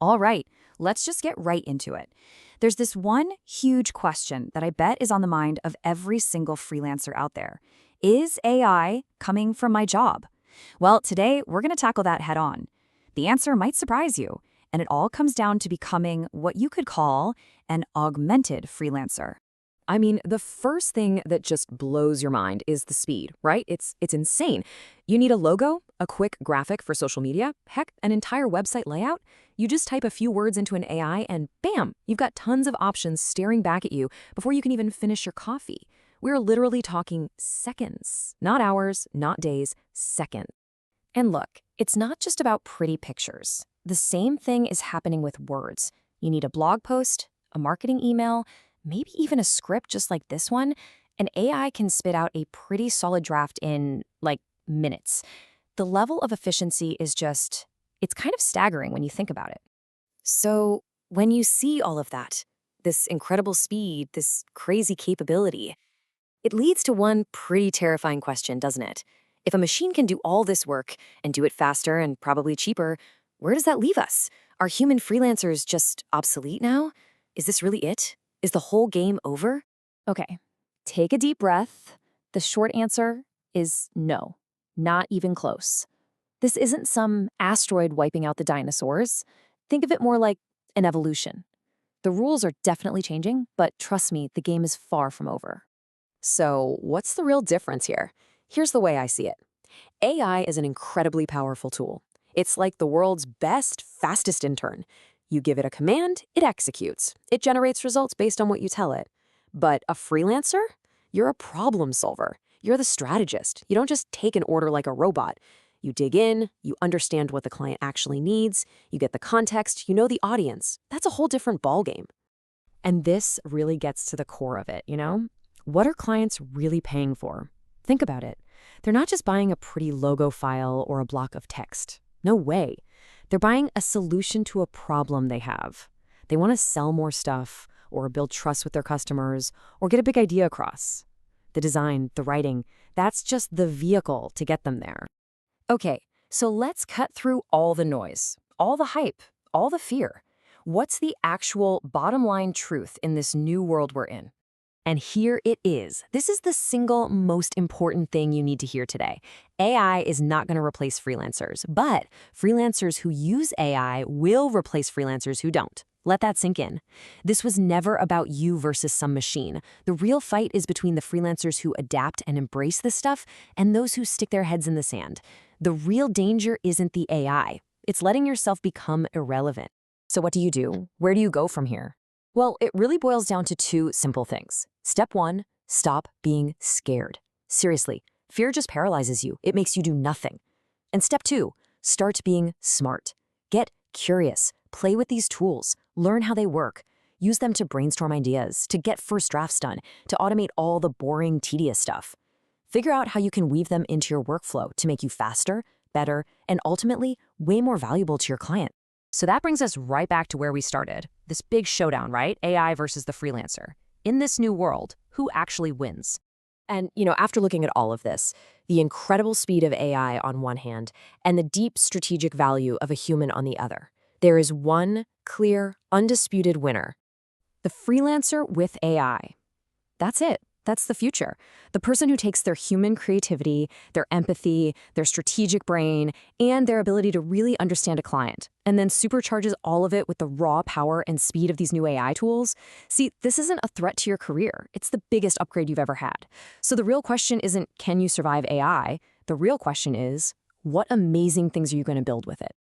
All right, let's just get right into it. There's this one huge question that I bet is on the mind of every single freelancer out there. Is AI coming from my job? Well, today we're going to tackle that head on. The answer might surprise you, and it all comes down to becoming what you could call an augmented freelancer. I mean, the first thing that just blows your mind is the speed, right? It's insane. You need a logo, a quick graphic for social media, heck, an entire website layout. You just type a few words into an AI and bam, you've got tons of options staring back at you before you can even finish your coffee. We're literally talking seconds, not hours, not days, seconds. And look, it's not just about pretty pictures. The same thing is happening with words. You need a blog post, a marketing email, maybe even a script just like this one, and AI can spit out a pretty solid draft in, like, minutes. The level of efficiency is just, it's kind of staggering when you think about it. So, when you see all of that, this incredible speed, this crazy capability, it leads to one pretty terrifying question, doesn't it? If a machine can do all this work and do it faster and probably cheaper, where does that leave us? Are human freelancers just obsolete now? Is this really it? Is the whole game over? Okay, take a deep breath. The short answer is no, not even close. This isn't some asteroid wiping out the dinosaurs. Think of it more like an evolution. The rules are definitely changing, but trust me, the game is far from over. So, what's the real difference here? Here's the way I see it. AI is an incredibly powerful tool. It's like the world's best, fastest intern. You give it a command, it executes. It generates results based on what you tell it. But a freelancer? You're a problem solver. You're the strategist. You don't just take an order like a robot. You dig in, you understand what the client actually needs, you get the context, you know the audience. That's a whole different ballgame. And this really gets to the core of it, you know? What are clients really paying for? Think about it. They're not just buying a pretty logo file or a block of text. No way. They're buying a solution to a problem they have. They want to sell more stuff, or build trust with their customers, or get a big idea across. The design, the writing, that's just the vehicle to get them there. Okay, so let's cut through all the noise, all the hype, all the fear. What's the actual bottom line truth in this new world we're in? And here it is. This is the single most important thing you need to hear today. AI is not going to replace freelancers, but freelancers who use AI will replace freelancers who don't. Let that sink in. This was never about you versus some machine. The real fight is between the freelancers who adapt and embrace this stuff and those who stick their heads in the sand. The real danger isn't the AI. It's letting yourself become irrelevant. So what do you do? Where do you go from here? Well, it really boils down to two simple things. Step one, stop being scared. Seriously, fear just paralyzes you. It makes you do nothing. And step two, start being smart. Get curious. Play with these tools. Learn how they work. Use them to brainstorm ideas, to get first drafts done, to automate all the boring, tedious stuff. Figure out how you can weave them into your workflow to make you faster, better, and ultimately way more valuable to your client. So that brings us right back to where we started. This big showdown, right? AI versus the freelancer. In this new world, who actually wins? And, after looking at all of this, the incredible speed of AI on one hand and the deep strategic value of a human on the other, there is one clear, undisputed winner. The freelancer with AI. That's it. That's the future. The person who takes their human creativity, their empathy, their strategic brain, and their ability to really understand a client, and then supercharges all of it with the raw power and speed of these new AI tools. See, this isn't a threat to your career. It's the biggest upgrade you've ever had. So the real question isn't, can you survive AI? The real question is, what amazing things are you going to build with it?